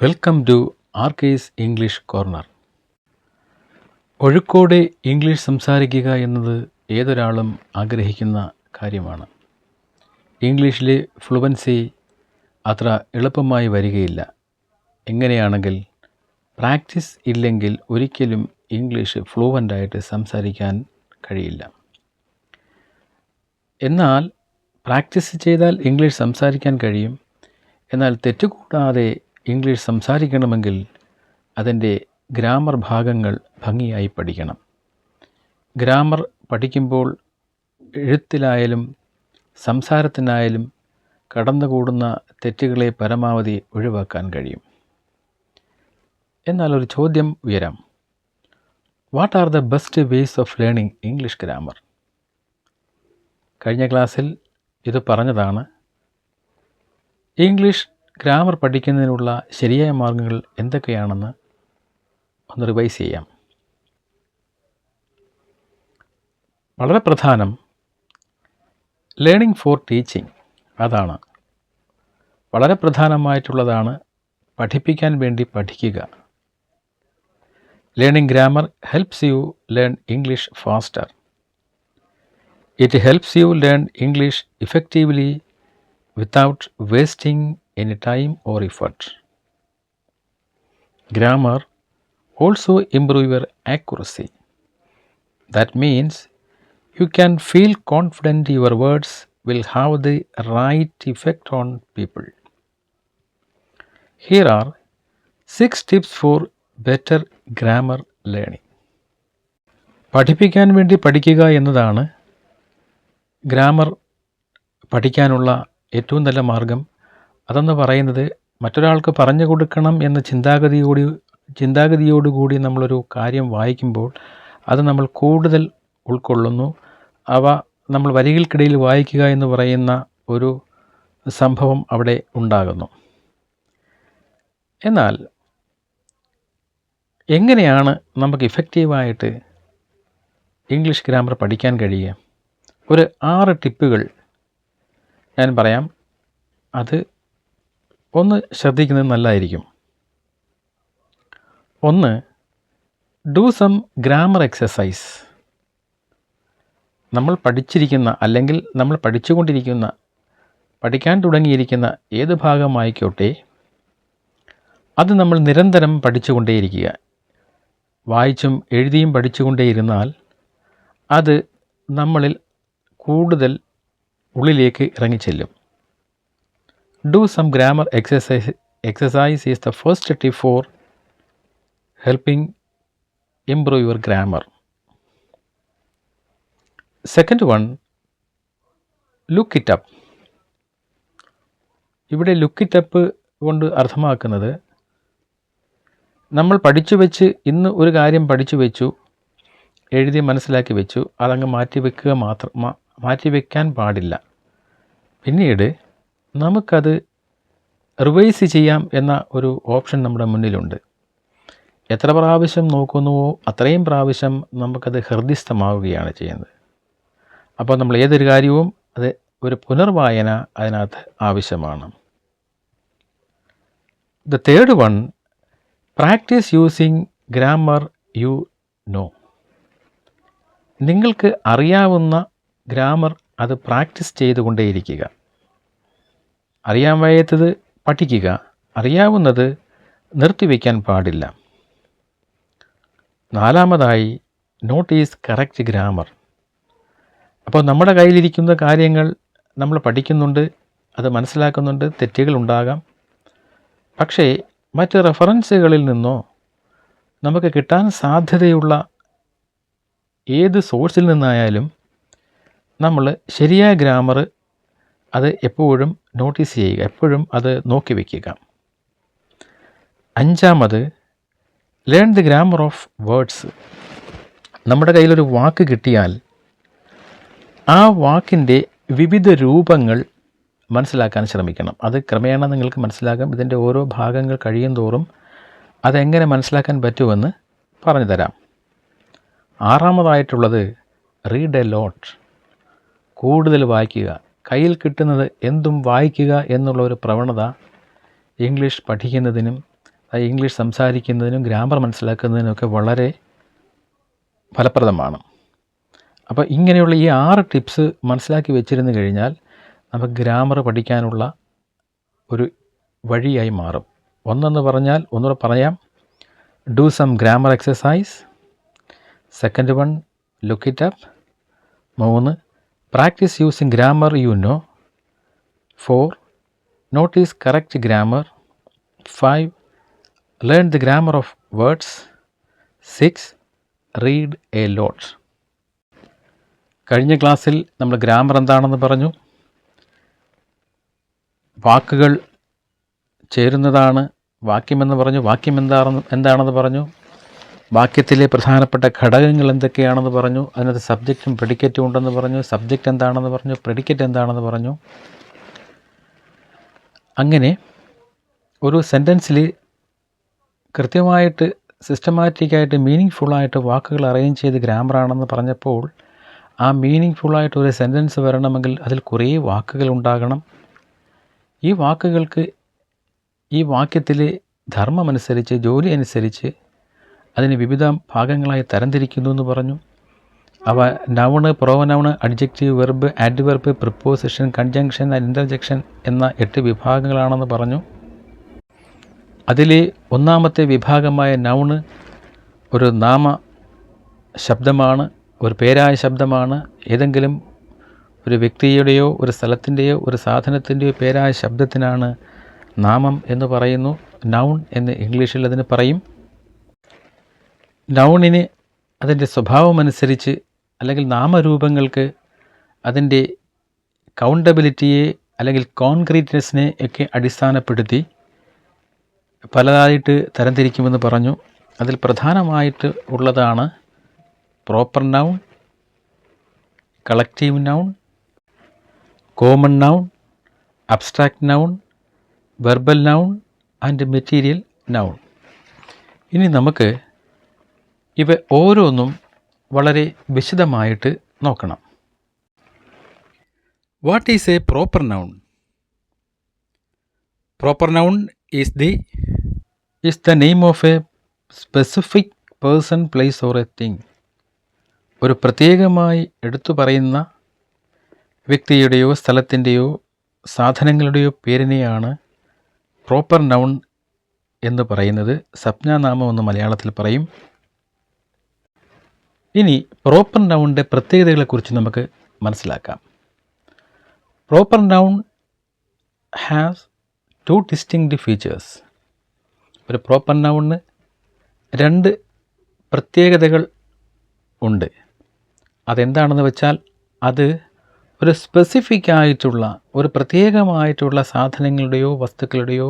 Welcome to ആർക്കേസ് English corner. ഒഴുക്കോടെ English സംസാരിക്കുക എന്നത് ഏതൊരാളും ആഗ്രഹിക്കുന്ന കാര്യമാണ്. ഇംഗ്ലീഷിലെ ഫ്ലുവൻസി അത്ര എളുപ്പമായി വരികയില്ല. എങ്ങനെയാണെങ്കിൽ പ്രാക്ടീസ് ഇല്ലെങ്കിൽ ഒരിക്കലും ഇംഗ്ലീഷ് ഫ്ലുവൻ്റായിട്ട് സംസാരിക്കാൻ കഴിയില്ല. എന്നാൽ പ്രാക്ടീസ് ചെയ്താൽ ഇംഗ്ലീഷ് സംസാരിക്കാൻ കഴിയും. എന്നാൽ തെറ്റുകൂടാതെ ഇംഗ്ലീഷ് സംസാരിക്കണമെങ്കിൽ അതിൻ്റെ ഗ്രാമർ ഭാഗങ്ങൾ ഭംഗിയായി പഠിക്കണം. ഗ്രാമർ പഠിക്കുമ്പോൾ എഴുത്തിലായാലും സംസാരത്തിനായാലും കടന്നുകൂടുന്ന തെറ്റുകളെ പരമാവധി ഒഴിവാക്കാൻ കഴിയും. എന്നാൽ ഒരു ചോദ്യം ഉയരാം. What are the best ways of learning English grammar? കഴിഞ്ഞ ക്ലാസ്സിൽ ഇത് പറഞ്ഞതാണ്. ഇംഗ്ലീഷ് ഗ്രാമർ പഠിക്കുന്നതിനുള്ള ശരിയായ മാർഗങ്ങൾ എന്തൊക്കെയാണെന്ന് ഒന്ന് റിവൈസ് ചെയ്യാം. വളരെ പ്രധാനം ലേണിംഗ് ഫോർ ടീച്ചിങ്. അതാണ് വളരെ പ്രധാനമായിട്ടുള്ളതാണ്. പഠിപ്പിക്കാൻ വേണ്ടി പഠിക്കുക. Learning grammar helps you learn English faster. It helps you learn English effectively without wasting any time or effort. Grammar also improve your accuracy. That means you can feel confident your words will have the right effect on people. Here are 6 tips for better grammar learning. പഠിപ്പിക്കാൻ വേണ്ടി പഠിക്കുക എന്നതാണ് grammar പഠിക്കാനുള്ള ഏറ്റവും നല്ല മാർഗം. അതെന്ന് പറയുന്നത് മറ്റൊരാൾക്ക് പറഞ്ഞു കൊടുക്കണം എന്ന ചിന്താഗതിയോടുകൂടി നമ്മളൊരു കാര്യം വായിക്കുമ്പോൾ അത് നമ്മൾ കൂടുതൽ ഉൾക്കൊള്ളുന്നു. അവ നമ്മൾ വരികൾക്കിടയിൽ വായിക്കുക എന്ന് പറയുന്ന ഒരു സംഭവം അവിടെ ഉണ്ടാകുന്നു. എന്നാൽ എങ്ങനെയാണ് നമുക്ക് ഇഫക്റ്റീവായിട്ട് ഇംഗ്ലീഷ് ഗ്രാമർ പഠിക്കാൻ കഴിയുക? ഒരു 6 ടിപ്പുകൾ ഞാൻ പറയാം. അത് ഒന്ന് ശ്രദ്ധിക്കുന്നത് നല്ലതായിരിക്കും. 1. Do some grammar exercise. നമ്മൾ പഠിച്ചിരിക്കുന്ന അല്ലെങ്കിൽ നമ്മൾ പഠിച്ചുകൊണ്ടിരിക്കുന്ന പഠിക്കാൻ തുടങ്ങിയിരിക്കുന്ന ഏത് ഭാഗമായിക്കോട്ടെ അത് നമ്മൾ നിരന്തരം പഠിച്ചുകൊണ്ടേയിരിക്കുക. വായിച്ചും എഴുതിയും പഠിച്ചുകൊണ്ടേയിരുന്നാൽ അത് നമ്മളിൽ കൂടുതൽ ഉള്ളിലേക്ക് ഇറങ്ങിച്ചെല്ലും. Do some grammar exercise is the first tip for helping improve your grammar. Second one, look it up. ഇവിടെ ലുക്ക് ഇറ്റ് അപ്പ് കൊണ്ട് അർത്ഥമാക്കുന്നത് നമ്മൾ പഠിച്ചു വെച്ച് ഇന്ന് ഒരു കാര്യം പഠിച്ചു വെച്ചു, എഴുതി മനസ്സിലാക്കി വെച്ചു, അതങ്ങ് മാറ്റിവെക്കാൻ പാടില്ല. പിന്നീട് നമുക്കത് റിവൈസ് ചെയ്യാം എന്ന ഒരു ഓപ്ഷൻ നമ്മുടെ മുന്നിലുണ്ട്. എത്ര പ്രാവശ്യം നോക്കുന്നുവോ അത്രയും പ്രാവശ്യം നമുക്കത് ഹൃദിസ്ഥമാവുകയാണ് ചെയ്യുന്നത്. അപ്പോൾ നമ്മൾ ഏതൊരു കാര്യവും അത് ഒരു പുനർവായന അതിനകത്ത് ആവശ്യമാണ്. The third one, practice using grammar you no. നിങ്ങൾക്ക് അറിയാവുന്ന ഗ്രാമർ അത് പ്രാക്ടീസ് ചെയ്തുകൊണ്ടേയിരിക്കുക. അറിയാൻ വയ്യാത്തത് പഠിക്കുക, അറിയാവുന്നത് നിർത്തിവെക്കാൻ പാടില്ല. നാലാമതായി, നോട്ടീസ് കറക്റ്റ് ഗ്രാമർ. അപ്പോൾ നമ്മുടെ കയ്യിലിരിക്കുന്ന കാര്യങ്ങൾ നമ്മൾ പഠിക്കുന്നുണ്ട്, അത് മനസ്സിലാക്കുന്നുണ്ട്, തെറ്റുകളുണ്ടാകാം. പക്ഷേ മറ്റ് റെഫറൻസുകളിൽ നിന്നോ നമുക്ക് കിട്ടാൻ സാധ്യതയുള്ള ഏത് സോഴ്സിൽ നിന്നായാലും നമ്മൾ ശരിയായ ഗ്രാമർ അത് എപ്പോഴും നോട്ടീസ് ചെയ്യുക, എപ്പോഴും അത് നോക്കി വയ്ക്കുക. അഞ്ചാമത്, learn the grammar of words. നമ്മുടെ കയ്യിലൊരു വാക്ക് കിട്ടിയാൽ ആ വാക്കിൻ്റെ വിവിധ രൂപങ്ങൾ മനസ്സിലാക്കാൻ ശ്രമിക്കണം. അത് ക്രമേണ നിങ്ങൾക്ക് മനസ്സിലാക്കാം. ഇതിൻ്റെ ഓരോ ഭാഗങ്ങൾ കഴിയും തോറും അതെങ്ങനെ മനസ്സിലാക്കാൻ പറ്റുമെന്ന് പറഞ്ഞു തരാം. ആറാമതായിട്ടുള്ളത്, റീഡ് എ ലോട്ട്. കൂടുതൽ വായിക്കുക. കയ്യിൽ കിട്ടുന്നത് എന്തും വായിക്കുക എന്നുള്ള ഒരു പ്രവണത ഇംഗ്ലീഷ് പഠിക്കുന്നതിനും ഇംഗ്ലീഷ് സംസാരിക്കുന്നതിനും ഗ്രാമർ മനസ്സിലാക്കുന്നതിനുമൊക്കെ വളരെ ഫലപ്രദമാണ്. അപ്പോൾ ഇങ്ങനെയുള്ള ഈ 6 ടിപ്സ് മനസ്സിലാക്കി വെച്ചിരുന്നു കഴിഞ്ഞാൽ നമുക്ക് ഗ്രാമർ പഠിക്കാനുള്ള ഒരു വഴിയായി മാറും. ഒന്നെന്ന് പറഞ്ഞാൽ ഒന്നുകൂടെ പറയാം, do some grammar exercise. Second one, look it up. 3, practice using grammar you know. 4, notice correct grammar. 5, learn the grammar of words. 6, read a lot. കഴിഞ്ഞ ക്ലാസ്സിൽ നമ്മൾ ഗ്രാമർ എന്താണെന്ന് പറഞ്ഞു. വാക്കുകൾ ചേരുന്നതാണ് വാക്യമെന്ന് പറഞ്ഞു. വാക്യം എന്താണെന്ന് പറഞ്ഞു. വാക്യത്തിലെ പ്രധാനപ്പെട്ട ഘടകങ്ങൾ എന്തൊക്കെയാണെന്ന് പറഞ്ഞു. അതിനകത്ത് സബ്ജക്റ്റും പ്രെഡിക്കേറ്റും ഉണ്ടെന്ന് പറഞ്ഞു. സബ്ജക്റ്റ് എന്താണെന്ന് പറഞ്ഞു. പ്രെഡിക്കേറ്റ് എന്താണെന്ന് പറഞ്ഞു. അങ്ങനെ ഒരു സെൻറ്റൻസിൽ കൃത്യമായിട്ട് സിസ്റ്റമാറ്റിക്കായിട്ട് മീനിങ് ഫുള്ളായിട്ട് വാക്കുകൾ അറേഞ്ച് ചെയ്ത് ഗ്രാമറാണെന്ന് പറഞ്ഞപ്പോൾ ആ മീനിങ് ഫുള്ളായിട്ട് ഒരു സെൻറ്റൻസ് വരണമെങ്കിൽ അതിൽ കുറേ വാക്കുകൾ ഉണ്ടാകണം. ഈ വാക്കുകൾക്ക് ഈ വാക്യത്തിലെ ധർമ്മമനുസരിച്ച്, ജോലി അനുസരിച്ച് അതിന് വിവിധ ഭാഗങ്ങളായി തരംതിരിക്കുന്നു എന്ന് പറഞ്ഞു. അവ noun, pronoun, adjective, verb, adverb, preposition, conjunction and interjection എന്ന 8 വിഭാഗങ്ങളാണെന്ന് പറഞ്ഞു. അതിലെ ഒന്നാമത്തെ വിഭാഗമായ നൗണ് ഒരു നാമ ശബ്ദമാണ്, ഒരു പേരായ ശബ്ദമാണ്. ഏതെങ്കിലും ഒരു വ്യക്തിയുടെയോ ഒരു സ്ഥലത്തിൻ്റെയോ ഒരു സാധനത്തിൻ്റെയോ പേരായ ശബ്ദത്തിനാണ് നാമം എന്ന് പറയുന്നു. നൗൺ എന്ന് ഇംഗ്ലീഷിൽ അതിന് പറയും. നൗണിന് അതിൻ്റെ സ്വഭാവമനുസരിച്ച് അല്ലെങ്കിൽ നാമരൂപങ്ങൾക്ക് അതിൻ്റെ കൗണ്ടബിലിറ്റിയെ അല്ലെങ്കിൽ കോൺക്രീറ്റ്നെസ്സിനെ ഒക്കെ അടിസ്ഥാനപ്പെടുത്തി പലതായിട്ട് തരംതിരിക്കുമെന്ന് പറഞ്ഞു. അതിൽ പ്രധാനമായിട്ട് ഉള്ളതാണ് proper noun, collective noun, common noun, abstract noun, verbal noun and material noun. ഇനി നമുക്ക് ഇവ ഓരോന്നും വളരെ വിശദമായിട്ട് നോക്കണം. What is A proper noun? Proper noun is the name of A specific person, place or A thing. ഒരു പ്രത്യേകമായി എടുത്തു പറയുന്ന വ്യക്തിയുടെയോ സ്ഥലത്തിൻ്റെയോ സാധനങ്ങളുടെയോ പേരിനെയാണ് പ്രോപ്പർ നൗൺ എന്ന് പറയുന്നത്. സംജ്ഞാനാമം എന്ന് മലയാളത്തിൽ പറയും. ഇനി പ്രോപ്പർ നൗണിൻ്റെ പ്രത്യേകതകളെക്കുറിച്ച് നമുക്ക് മനസ്സിലാക്കാം. Proper noun has 2 distinct features. ഒരു പ്രോപ്പർ നൗണിന് 2 പ്രത്യേകതകൾ ഉണ്ട്. അതെന്താണെന്ന് വെച്ചാൽ അത് ഒരു സ്പെസിഫിക് ആയിട്ടുള്ള ഒരു പ്രത്യേകമായിട്ടുള്ള സാധനങ്ങളുടെയോ വസ്തുക്കളുടെയോ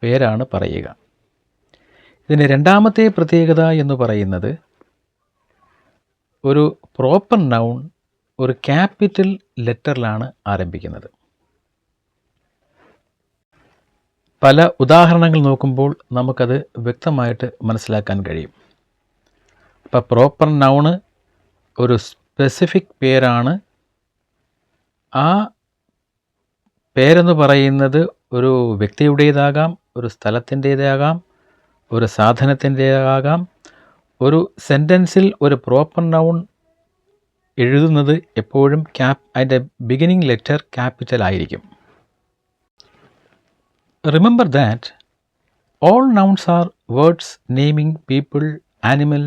പേരാണ് പറയുക. ഇതിന് രണ്ടാമത്തെ പ്രത്യേകത എന്ന് പറയുന്നത് ഒരു പ്രോപ്പർ നൗൺ ഒരു ക്യാപിറ്റൽ ലെറ്ററിലാണ് ആരംഭിക്കുന്നത്. പല ഉദാഹരണങ്ങൾ നോക്കുമ്പോൾ നമുക്കത് വ്യക്തമായിട്ട് മനസ്സിലാക്കാൻ കഴിയും. അപ്പോൾ പ്രോപ്പർ നൗണ് ഒരു സ്പെസിഫിക് പേരാണ്. ആ പേരെന്ന് പറയുന്നത് ഒരു വ്യക്തിയുടേതാകാം, ഒരു സ്ഥലത്തിൻ്റേതാകാം, ഒരു സാധനത്തിൻ്റേതാകാം. ഒരു സെൻറ്റൻസിൽ ഒരു പ്രോപ്പർ നൗൺ എഴുതുന്നത് എപ്പോഴും അതിൻ്റെ ബിഗിനിങ് ലെറ്റർ ക്യാപിറ്റൽ ആയിരിക്കും. Remember that all nouns are words naming people, animal,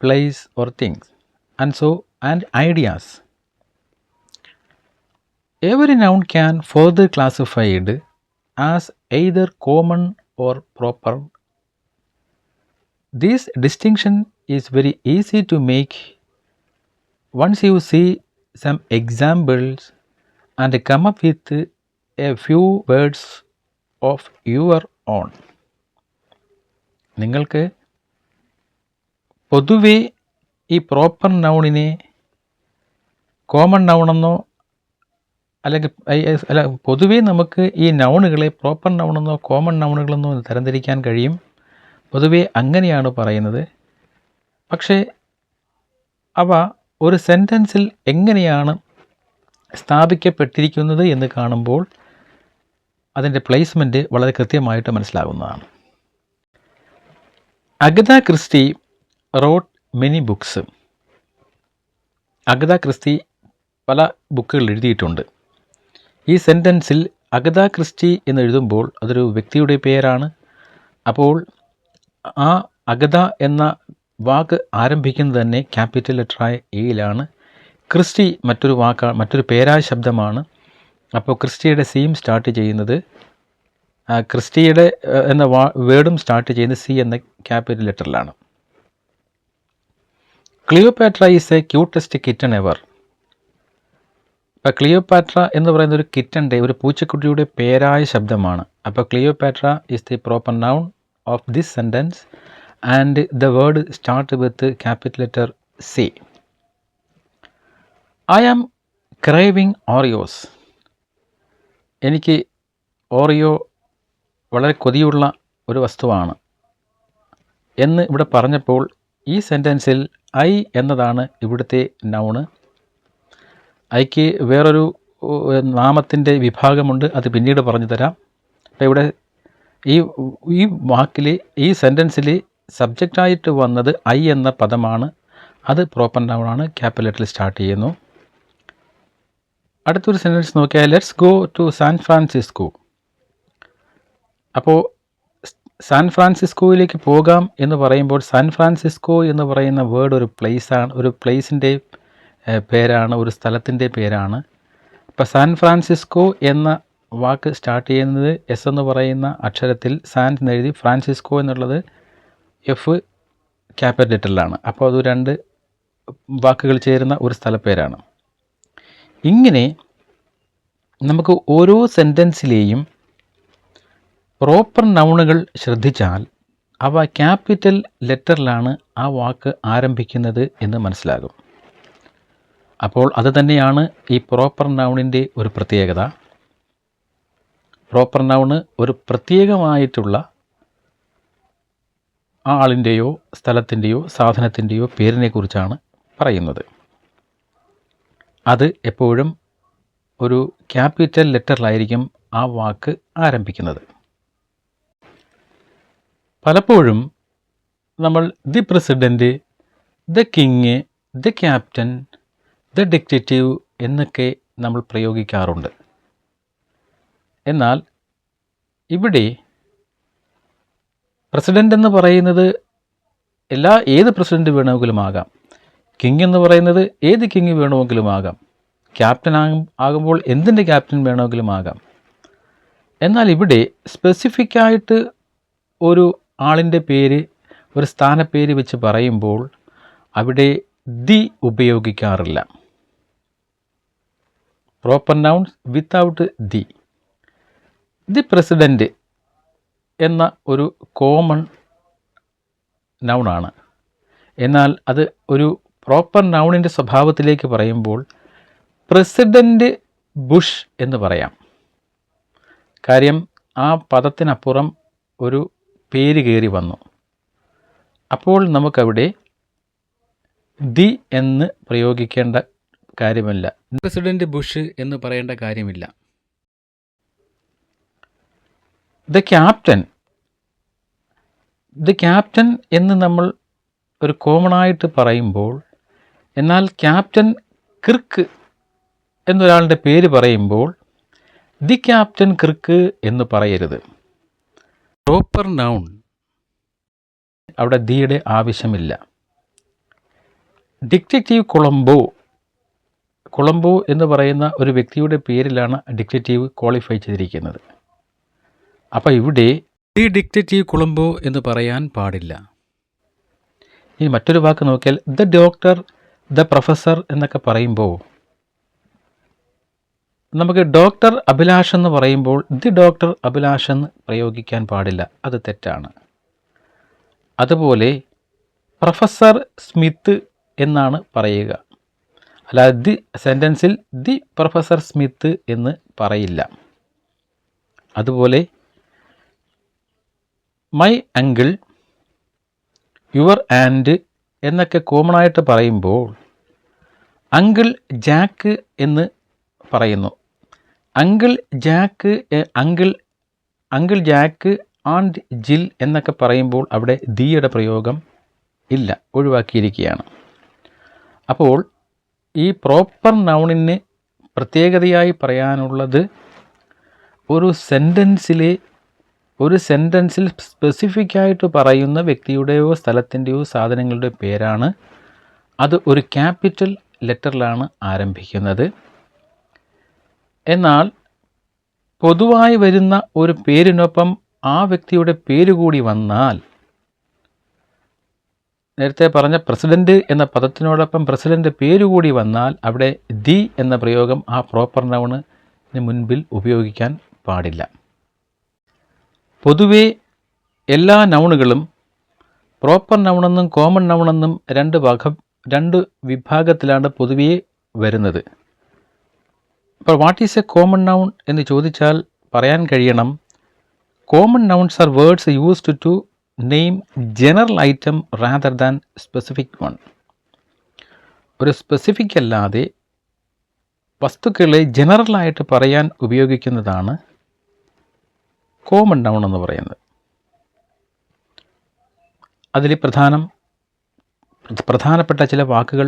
place or things and ideas. Every noun can further classified as either common or proper. This distinction is very easy to make once you see some examples and come up with a few words of your own. നിങ്ങൾക്ക് പൊതുവേ ഈ proper നൗണിനെ common നൗണെന്നോ അല്ലെങ്കിൽ പൊതുവേ നമുക്ക് ഈ നൗണുകളെ proper നൗണെന്നോ common നൗണുകളെന്നോ തരംതിരിക്കാൻ കഴിയും. പൊതുവേ അങ്ങനെയാണ് പറയുന്നത്. പക്ഷേ അവ ഒരു സെൻറ്റൻസിൽ എങ്ങനെയാണ് സ്ഥാപിക്കപ്പെട്ടിരിക്കുന്നത് എന്ന് കാണുമ്പോൾ അതിൻ്റെ പ്ലേസ്മെൻറ്റ് വളരെ കൃത്യമായിട്ട് മനസ്സിലാകുന്നതാണ്. Agatha Christie wrote many books. Agatha Christie പല ബുക്കുകൾ എഴുതിയിട്ടുണ്ട്. ഈ സെൻറ്റൻസിൽ അഗത ക്രിസ്റ്റി എന്ന് എഴുതുമ്പോൾ അതൊരു വ്യക്തിയുടെ പേരാണ്. അപ്പോൾ ആ അഗത എന്ന വാക്ക് ആരംഭിക്കുന്നത് തന്നെ ക്യാപിറ്റൽ ലെറ്ററായ എയിലാണ്. ക്രിസ്റ്റി മറ്റൊരു പേരായ ശബ്ദമാണ്. അപ്പോൾ ക്രിസ്റ്റിയുടെ സിയും സ്റ്റാർട്ട് ചെയ്യുന്നത് ക്രിസ്റ്റിയുടെ എന്ന വേർഡും സ്റ്റാർട്ട് ചെയ്യുന്നത് സി എന്ന ക്യാപിറ്റൽ ലെറ്ററിലാണ്. Cleopatra is a cutest kitten ever. ഇപ്പോൾ ക്ലിയോപാട്ര എന്ന് പറയുന്ന ഒരു കിറ്റൻ്റെ, ഒരു പൂച്ചക്കുട്ടിയുടെ പേരായ ശബ്ദമാണ്. അപ്പോൾ Cleopatra is the proper noun of this sentence and the word start with capital letter C. I am craving Oreos. എനിക്ക് ഓറിയോ വളരെ കൊതിയുള്ള ഒരു വസ്തുവാണ് എന്ന് ഇവിടെ പറഞ്ഞപ്പോൾ ഈ സെൻറ്റൻസിൽ ഐ എന്നതാണ് ഇവിടുത്തെ നൗണ്. ഐക്ക് വേറൊരു നാമത്തിൻ്റെ വിഭാഗമുണ്ട്, അത് പിന്നീട് പറഞ്ഞു തരാം. അപ്പോൾ ഇവിടെ ഈ വാക്കിൽ, ഈ സെൻറ്റൻസിൽ സബ്ജക്റ്റായിട്ട് വന്നത് ഐ എന്ന പദമാണ്. അത് പ്രോപ്പർ നൗണാണ്, ക്യാപിറ്റൽ ലെറ്ററിൽ സ്റ്റാർട്ട് ചെയ്യുന്നു. അടുത്തൊരു സെൻറ്റൻസ് നോക്കിയാൽ let's go to San Francisco. അപ്പോൾ സാൻ ഫ്രാൻസിസ്കോയിലേക്ക് പോകാം എന്ന് പറയുമ്പോൾ സാൻ ഫ്രാൻസിസ്കോ എന്ന് പറയുന്ന വേർഡ് ഒരു പ്ലേസാണ്, ഒരു പ്ലേസിൻ്റെ പേരാണ്, ഒരു സ്ഥലത്തിൻ്റെ പേരാണ്. ഇപ്പോൾ സാൻ ഫ്രാൻസിസ്കോ എന്ന വാക്ക് സ്റ്റാർട്ട് ചെയ്യുന്നത് എസ് എന്ന് പറയുന്ന അക്ഷരത്തിൽ സാൻ എന്നെഴുതി, ഫ്രാൻസിസ്കോ എന്നുള്ളത് എഫ് ക്യാപിറ്റൽ ലെറ്ററിലാണ്. അപ്പോൾ അത് രണ്ട് വാക്കുകൾ ചേരുന്ന ഒരു സ്ഥലപ്പേരാണ്. ഇങ്ങനെ നമുക്ക് ഓരോ സെൻറ്റൻസിലെയും പ്രോപ്പർ നൗണുകൾ ശ്രദ്ധിച്ചാൽ അവ ക്യാപിറ്റൽ ലെറ്ററിലാണ് ആ വാക്ക് ആരംഭിക്കുന്നത് എന്ന് മനസ്സിലാകും. അപ്പോൾ അത് തന്നെയാണ് ഈ പ്രോപ്പർ നൗണിൻ്റെ ഒരു പ്രത്യേകത. പ്രോപ്പർ നൗണ് ഒരു പ്രത്യേകമായിട്ടുള്ള ആളിൻ്റെയോ സ്ഥലത്തിൻ്റെയോ സാധനത്തിൻ്റെയോ പേരിനെ കുറിച്ചാണ് പറയുന്നത്. അത് എപ്പോഴും ഒരു ക്യാപിറ്റൽ ലെറ്ററിലായിരിക്കും ആ വാക്ക് ആരംഭിക്കുന്നത്. പലപ്പോഴും നമ്മൾ the president, the king, the captain, the detective എന്നൊക്കെ നമ്മൾ പ്രയോഗിക്കാറുണ്ട്. എന്നാൽ ഇവിടെ പ്രസിഡൻ്റ് എന്ന് പറയുന്നത് ഏത് പ്രസിഡൻറ്റ് വേണമെങ്കിലും ആകാം. കിങ് എന്ന് പറയുന്നത് ഏത് കിങ് വേണമെങ്കിലും ആകാം. ക്യാപ്റ്റൻ ആകുമ്പോൾ എന്തിൻ്റെ ക്യാപ്റ്റൻ വേണമെങ്കിലും ആകാം. എന്നാൽ ഇവിടെ സ്പെസിഫിക്കായിട്ട് ഒരു ആളിൻ്റെ പേര്, ഒരു സ്ഥാനപ്പേര് വെച്ച് പറയുമ്പോൾ അവിടെ ദി ഉപയോഗിക്കാറില്ല. Proper nouns without the. The president എന്ന ഒരു കോമൺ നൗണാണ്. എന്നാൽ അത് ഒരു പ്രോപ്പർ നൗണിൻ്റെ സ്വഭാവത്തിലേക്ക് പറയുമ്പോൾ പ്രസിഡൻറ്റ് ബുഷ് എന്ന് പറയാം. കാര്യം ആ പദത്തിനപ്പുറം ഒരു പേര് കയറി വന്നു. അപ്പോൾ നമുക്കവിടെ ദി എന്ന് പ്രയോഗിക്കേണ്ട കാര്യമില്ല, പ്രസിഡൻറ്റ് ബുഷ് എന്ന് പറയേണ്ട കാര്യമില്ല. ദ ക്യാപ്റ്റൻ എന്ന് നമ്മൾ ഒരു കോമണായിട്ട് പറയുമ്പോൾ, എന്നാൽ ക്യാപ്റ്റൻ കിർക്ക് എന്നൊരാളുടെ പേര് പറയുമ്പോൾ ദി ക്യാപ്റ്റൻ കിർക്ക് എന്ന് പറയരുത്. പ്രോപ്പർ നൗൺ അവിടെ ദിയുടെ ആവശ്യമില്ല. ഡിക്റ്റേറ്റീവ് കൊളംബോ എന്ന് പറയുന്ന ഒരു വ്യക്തിയുടെ പേരിലാണ് ഡിക്റ്റേറ്റീവ് ക്വാളിഫൈ ചെയ്തിരിക്കുന്നത്. അപ്പോൾ ഇവിടെ ദി ഡിക്റ്റേറ്റീവ് കൊളംബോ എന്ന് പറയാൻ പാടില്ല. ഇനി മറ്റൊരു വാക്ക് നോക്കിയാൽ ദ ഡോക്ടർ, ദ പ്രൊഫസർ എന്നൊക്കെ പറയുമ്പോൾ നമുക്ക് ഡോക്ടർ അഭിലാഷ് എന്ന് പറയുമ്പോൾ ദി ഡോക്ടർ അഭിലാഷ് എന്ന് പ്രയോഗിക്കാൻ പാടില്ല, അത് തെറ്റാണ്. അതുപോലെ പ്രൊഫസർ സ്മിത്ത് എന്നാണ് പറയുക, അല്ലാതെ ദി സെൻറ്റൻസിൽ ദി പ്രൊഫസർ സ്മിത്ത് എന്ന് പറയില്ല. അതുപോലെ മൈ അങ്കിൾ, യുവർ ആൻഡ് എന്നൊക്കെ കോമൺ ആയിട്ട് പറയുമ്പോൾ അങ്കിൾ ജാക്ക് എന്ന് പറയുന്നു. അങ്കിൾ ജാക്ക് ആൻഡ് ജിൽ എന്നൊക്കെ പറയുമ്പോൾ അവിടെ ദിയുടെ പ്രയോഗം ഇല്ല, ഒഴിവാക്കിയിരിക്കുകയാണ്. അപ്പോൾ ഈ പ്രോപ്പർ നൗണിന് പ്രത്യേകതയായി പറയാനുള്ളത് ഒരു സെൻറ്റൻസിൽ സ്പെസിഫിക്കായിട്ട് പറയുന്ന വ്യക്തിയുടെയോ സ്ഥലത്തിൻ്റെയോ സാധനങ്ങളുടെ പേരാണ്. അത് ഒരു ക്യാപിറ്റൽ ലെറ്ററിലാണ് ആരംഭിക്കുന്നത്. എന്നാൽ പൊതുവായി വരുന്ന ഒരു പേരിനൊപ്പം ആ വ്യക്തിയുടെ പേര് കൂടി വന്നാൽ, നേരത്തെ പറഞ്ഞ പ്രസിഡൻറ്റ് എന്ന പദത്തിനോടൊപ്പം പ്രസിഡൻ്റ് പേരുകൂടി വന്നാൽ അവിടെ ദി എന്ന പ്രയോഗം ആ പ്രോപ്പർ നൗണിന് മുൻപിൽ ഉപയോഗിക്കാൻ പാടില്ല. പൊതുവേ എല്ലാ നൗണുകളും പ്രോപ്പർ നൗണെന്നും കോമൺ നൗണെന്നും രണ്ട് വിഭാഗത്തിലാണ് പൊതുവേ വരുന്നത്. അപ്പോൾ what is a common noun എന്ന് ചോദിച്ചാൽ പറയാൻ കഴിയണം, common nouns are words used to name general item rather than specific one. ഒരു സ്പെസിഫിക് അല്ലാതെ വസ്തുക്കളെ ജനറലായിട്ട് പറയാൻ ഉപയോഗിക്കുന്നതാണ് കോമൺ നൗൺ എന്ന് പറയുന്നത്. അതിൽ പ്രധാനപ്പെട്ട ചില വാക്കുകൾ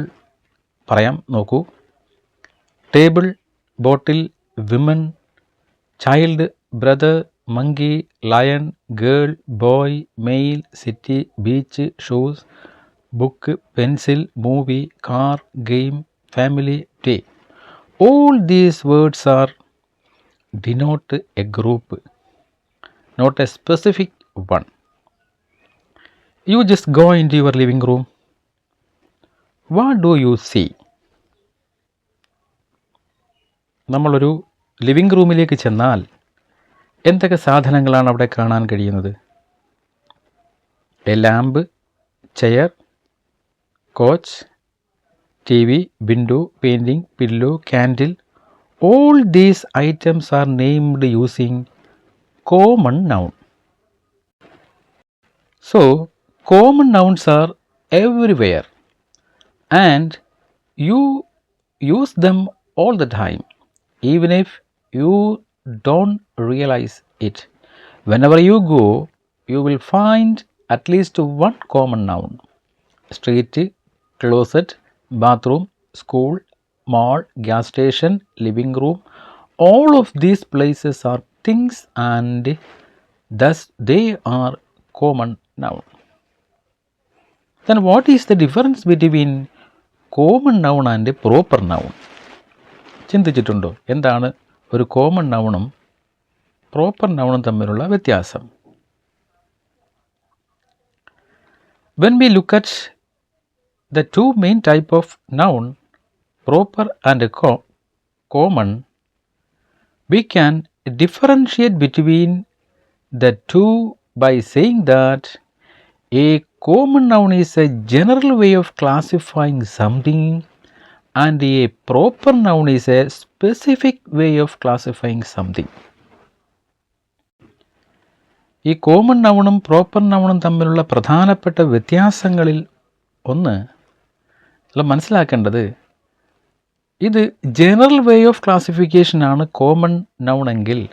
പറയാം, നോക്കൂ. Table, bottle, women, child, brother, monkey, lion, girl, boy, male, city, beach, shoes, book, pencil, movie, car, game, family, day. All these words are denote a group, not a specific one. You just go into your living room. What do you see? നമ്മളൊരു living റൂമിലേക്ക് ചെന്നാൽ എന്തൊക്കെ സാധനങ്ങളാണ് അവിടെ കാണാൻ കഴിയുന്നത്? A lamp, chair, couch, T V, window, painting, pillow, candle. All these items are named using common noun. So common nouns are everywhere and you use them all the time, even if you don't realize it. Whenever you go, you will find at least one common noun. Street, closet, bathroom, school, mall, gas station, living room. All of these places are things and thus they are common noun. Then what is the difference between common noun and proper noun? ചിന്തിച്ചിട്ടുണ്ടോ എന്താണ് ഒരു common നൗണും proper നൗണും തമ്മിലുള്ള വ്യത്യാസം? When we look at the two main type of noun, proper and common, we can differentiate between the two by saying that a common noun is a general way of classifying something and a proper noun is a specific way of classifying something. ഈ common നൗണും proper നൗണും തമ്മിലുള്ള പ്രധാനപ്പെട്ട വ്യത്യാസങ്ങളിൽ ഒന്ന് മനസ്സിലാക്കേണ്ടത്, ഇത് general way of ക്ലാസിഫിക്കേഷനാണ് കോമൺ നൗൺ എങ്കിൽ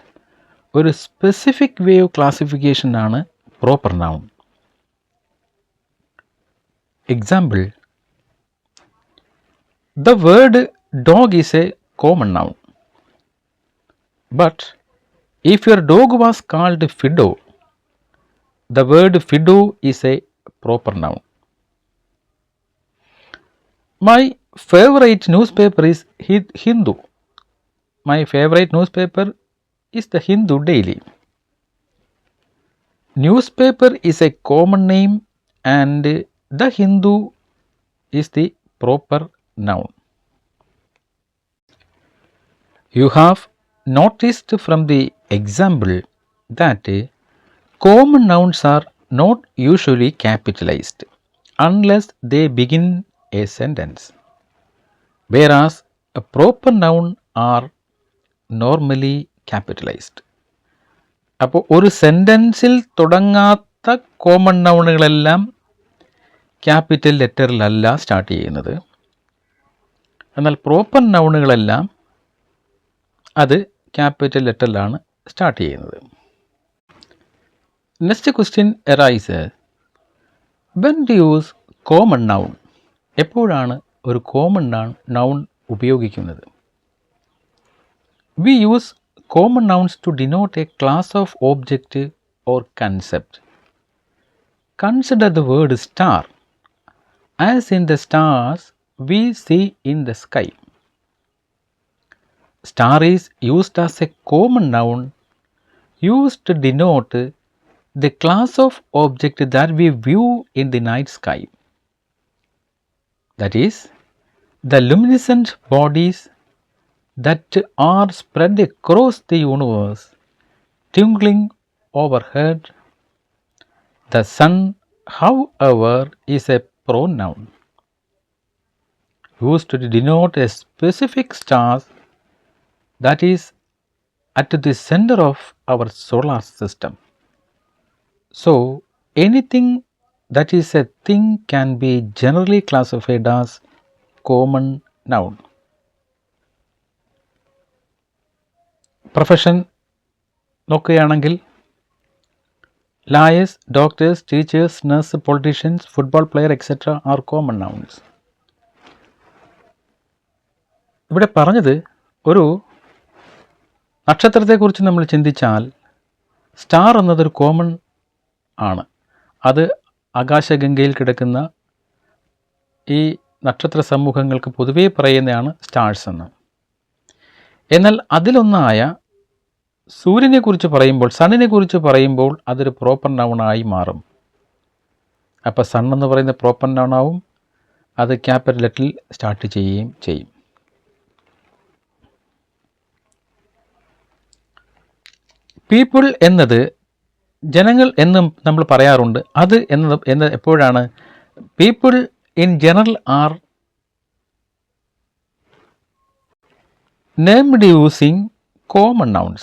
ഒരു സ്പെസിഫിക് വേ ഓഫ് ക്ലാസിഫിക്കേഷനാണ് proper noun. Example, the word dog is a common noun, but if your dog was called Fido, the word Fido is a proper noun. My favorite newspaper is Hindu. My favorite newspaper is the Hindu Daily. Newspaper is a common name and the Hindu is the proper noun. You have noticed from the example that common nouns are not usually capitalized unless they begin a sentence, whereas a proper noun are normally capitalized. അപ്പോൾ ഒരു സെൻറ്റൻസിൽ തുടങ്ങാത്ത common നൗണുകളെല്ലാം capital ലെറ്ററിലല്ല start ചെയ്യുന്നത്. എന്നാൽ proper നൗണുകളെല്ലാം അത് capital ലെറ്ററിലാണ് start ചെയ്യുന്നത്. Next question arises, when to use common noun? എപ്പോഴാണ് ഒരു common noun ഉപയോഗിക്കുന്നത്? We use common nouns to denote a class of object or concept. Consider the word star, as in the stars we see in the sky. Star is used as a common noun used to denote the class of object that we view in the night sky. That is, the luminescent bodies that are spread across the universe, twinkling overhead. The sun, however, is a pronoun used to denote a specific star that is at the center of our solar system. So, anything that is a thing can be generally classified as common noun. Profession നോക്കുകയാണെങ്കിൽ lawyers, doctors, teachers, nurse, politicians, football player etcetera are common nouns. ഇവിടെ പറഞ്ഞത് ഒരു നക്ഷത്രത്തെക്കുറിച്ച് നമ്മൾ ചിന്തിച്ചാൽ star എന്നതൊരു common ആണ്. അത് ആകാശഗംഗയിൽ കിടക്കുന്ന ഈ നക്ഷത്ര സമൂഹങ്ങൾക്ക് പൊതുവേ പറയുന്നതാണ് സ്റ്റാർസ് എന്ന്. എന്നാൽ അതിലൊന്നായ സൂര്യനെക്കുറിച്ച് പറയുമ്പോൾ, സണ്ണിനെക്കുറിച്ച് പറയുമ്പോൾ അതൊരു പ്രോപ്പർ നൗണായി മാറും. അപ്പോൾ സൺ എന്ന് പറയുന്ന പ്രോപ്പർ നൗണാവും, അത് ക്യാപിറ്റൽ ലെറ്ററിൽ സ്റ്റാർട്ട് ചെയ്യുകയും ചെയ്യും. പീപ്പിൾ എന്നത് ജനങ്ങൾ എന്നും നമ്മൾ പറയാറുണ്ട്. അത് എന്നത് എപ്പോഴാണ്? People in general are named using common nouns,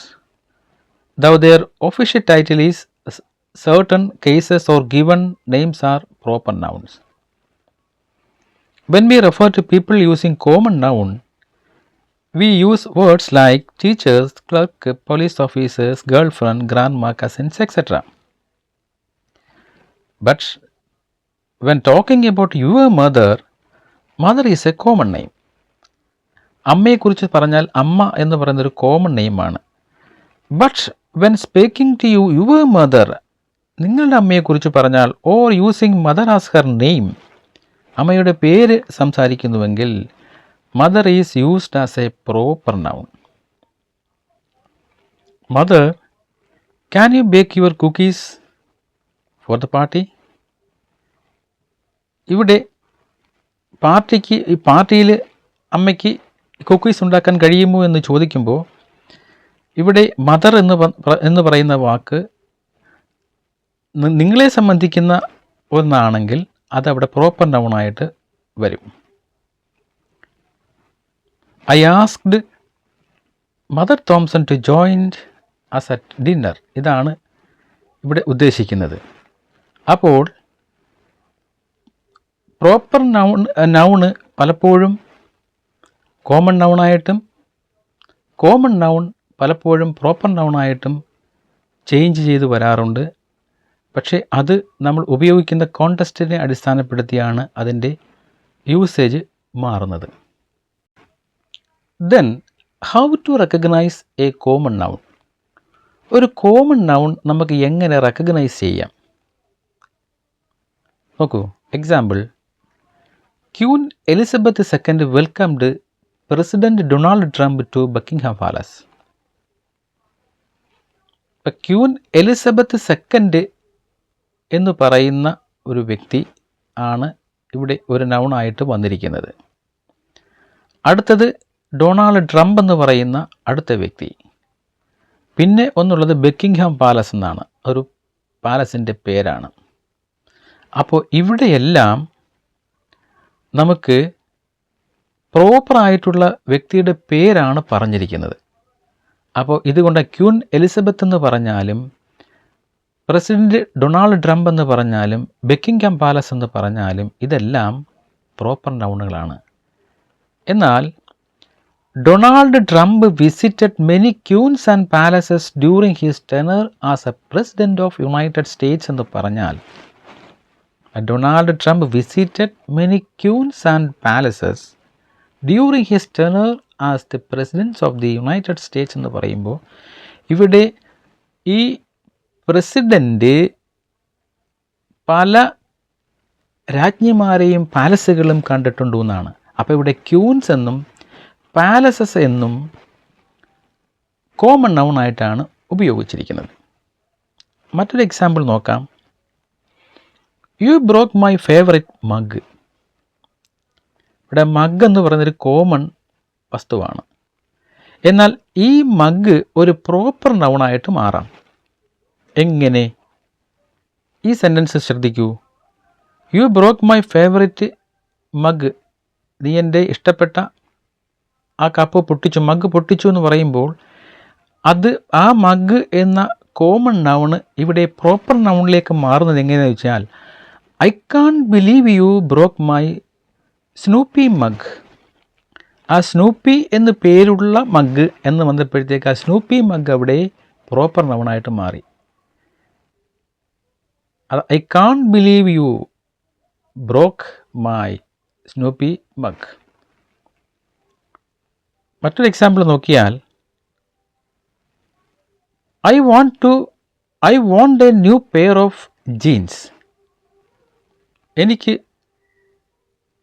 though their official title is certain cases or given names are proper nouns. When we refer to people using common noun, we use words like teachers, clerk, police officers, girlfriend, grandma, cousins, etc. But when talking about your mother, mother is a common name. അമ്മയെക്കുറിച്ച് പറഞ്ഞാൽ അമ്മ എന്ന് പറയുന്നൊരു common നെയിമാണ്. But when speaking to you your mother, നിങ്ങളുടെ അമ്മയെക്കുറിച്ച് പറഞ്ഞാൽ, or using mother as her name, അമ്മയുടെ പേര് സംസാരിക്കുന്നുവെങ്കിൽ mother is used as a proper noun. Mother, can you bake your cookies for the party? ഇവിടെ പാർട്ടിയിൽ അമ്മയ്ക്ക് കുക്കീസ് ഉണ്ടാക്കാൻ കഴിയുമോ എന്ന് ചോദിക്കുമ്പോൾ ഇവിടെ മദർ എന്ന് പറയുന്ന വാക്ക് നിങ്ങളെ സംബന്ധിക്കുന്ന ഒന്നാണെങ്കിൽ അതവിടെ പ്രോപ്പർ നൗണായിട്ട് വരും. I asked Mother Thomson to join us at dinner. ഇതാണ് ഇവിടെ ഉദ്ദേശിക്കുന്നത്. അപ്പോൾ പ്രോപ്പർ നൗണ് പലപ്പോഴും കോമൺ നൗണായിട്ടും കോമൺ നൗൺ പലപ്പോഴും പ്രോപ്പർ നൗണായിട്ടും ചേഞ്ച് ചെയ്ത് വരാറുണ്ട്. പക്ഷേ അത് നമ്മൾ ഉപയോഗിക്കുന്ന കോണ്ടെക്സ്റ്റിനെ അടിസ്ഥാനപ്പെടുത്തിയാണ് അതിൻ്റെ യൂസേജ് മാറുന്നത്. Then how to recognize a common noun? ഒരു കോമൺ നൗൺ നമുക്ക് എങ്ങനെ റെക്കഗ്നൈസ് ചെയ്യാം? നോക്കൂ, example, Queen Elizabeth second welcomed President Donald Trump to Buckingham Palace. ഇപ്പം ക്യൂൻ എലിസബത്ത് സെക്കൻഡ് എന്ന് പറയുന്ന ഒരു വ്യക്തി ആണ് ഇവിടെ ഒരു നൗണായിട്ട് വന്നിരിക്കുന്നത്. അടുത്തത് ഡൊണാൾഡ് ട്രംപ് എന്ന് പറയുന്ന അടുത്ത വ്യക്തി. പിന്നെ ഒന്നുള്ളത് ബക്കിംഗ്ഹാം പാലസ് എന്നാണ്, ഒരു പാലസിൻ്റെ പേരാണ്. അപ്പോൾ ഇവിടെയെല്ലാം നമുക്ക് പ്രോപ്പറായിട്ടുള്ള വ്യക്തിയുടെ പേരാണ് പറഞ്ഞിരിക്കുന്നത്. അപ്പോൾ ഇതുകൊണ്ട് ക്യൂൻ എലിസബത്ത് എന്ന് പറഞ്ഞാലും പ്രസിഡന്റ് ഡൊണാൾഡ് ട്രംപ് എന്ന് പറഞ്ഞാലും ബക്കിംഗ്ഹാം പാലസ് എന്ന് പറഞ്ഞാലും ഇതെല്ലാം പ്രോപ്പർ നൗണുകളാണ്. എന്നാൽ Donald Trump visited many queens and palaces during his tenure as a president of United States എന്ന് പറഞ്ഞാൽ Donald Trump visited many queens and palaces during his tenure as the presidents of the United States എന്ന് പറയുമ്പോൾ ഇവിടെ ഈ president പല രാജ്ഞിമാരെയും പാലസുകളും കണ്ടിട്ടുണ്ടു എന്നാണ്. അപ്പോൾ ഇവിടെ ക്യൂൻസ് എന്നും പാലസസ് എന്നും കോമൺ നൗൺ ആയിട്ടാണ് ഉപയോഗിച്ചിരിക്കുന്നത്. മറ്റൊരു എക്സാമ്പിൾ നോക്കാം. You broke my favourite mug. ഇവിടെ മഗ് എന്ന് പറയുന്നൊരു കോമൺ വസ്തുവാണ്. എന്നാൽ ഈ മഗ് ഒരു പ്രോപ്പർ നൗണായിട്ട് മാറാം. എങ്ങനെ? ഈ സെൻറ്റൻസ് ശ്രദ്ധിക്കൂ. You broke my favourite mug. നീ എൻ്റെ ഇഷ്ടപ്പെട്ട ആ കപ്പ് പൊട്ടിച്ചു, മഗ് പൊട്ടിച്ചു എന്ന് പറയുമ്പോൾ അത് ആ മഗ് എന്ന കോമൺ നൗണ് ഇവിടെ പ്രോപ്പർ നൗണിലേക്ക് മാറുന്നത് എങ്ങനെയാണെന്ന് വെച്ചാൽ I can't believe you broke my Snoopy mug. ആ സ്നൂപ്പി എന്ന് പേരുള്ള മഗ് എന്ന് വന്നപ്പോഴത്തേക്ക് ആ സ്നൂപ്പി മഗ് അവിടെ പ്രോപ്പർ നൗണായിട്ട് മാറി. I can't believe you broke my Snoopy mug. മറ്റൊരു എക്സാമ്പിൾ നോക്കിയാൽ I want a new pair of jeans. എനിക്ക്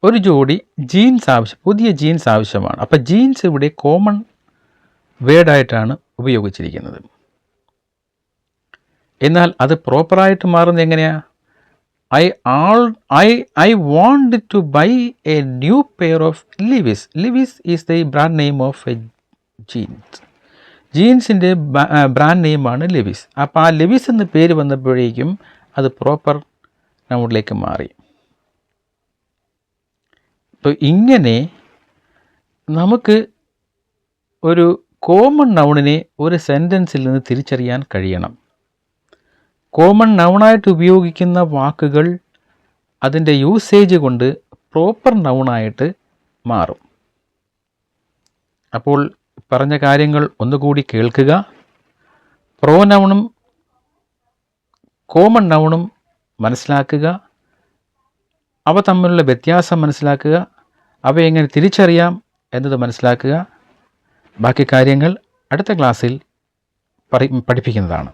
ഒരു ജോഡി ജീൻസ് പുതിയ ജീൻസ് ആവശ്യമാണ്. അപ്പോൾ ജീൻസ് ഇവിടെ കോമൺ വേർഡായിട്ടാണ് ഉപയോഗിച്ചിരിക്കുന്നത്. എന്നാൽ അത് പ്രോപ്പറായിട്ട് മാറുന്നത് എങ്ങനെയാണ്? I want to buy a new pair of Levi's. Levi's is the brand name of a jeans. ജീൻസിൻ്റെ ബ്രാൻഡ് നെയിമാണ് ലെവിസ്. അപ്പോൾ ആ ലെവിസ് എന്ന പേര് വന്നപ്പോഴേക്കും അത് പ്രോപ്പർ നൗണിലേക്ക് മാറി. അപ്പോൾ ഇങ്ങനെ നമുക്ക് ഒരു കോമൺ നൗണിനെ ഒരു സെൻറ്റൻസിൽ നിന്ന് തിരിച്ചറിയാൻ കഴിയണം. കോമൺ നൗണായിട്ട് ഉപയോഗിക്കുന്ന വാക്കുകൾ അതിൻ്റെ യൂസേജ് കൊണ്ട് പ്രോപ്പർ നൗണായിട്ട് മാറും. അപ്പോൾ പറഞ്ഞ കാര്യങ്ങൾ ഒന്നുകൂടി കേൾക്കുക. പ്രോനൗണും കോമൺ നൗണും മനസ്സിലാക്കുക, അവ തമ്മിലുള്ള വ്യത്യാസം മനസ്സിലാക്കുക, അവയെങ്ങനെ തിരിച്ചറിയാം എന്നത് മനസ്സിലാക്കുക. ബാക്കി കാര്യങ്ങൾ അടുത്ത ക്ലാസ്സിൽ പഠിപ്പിക്കുന്നതാണ്.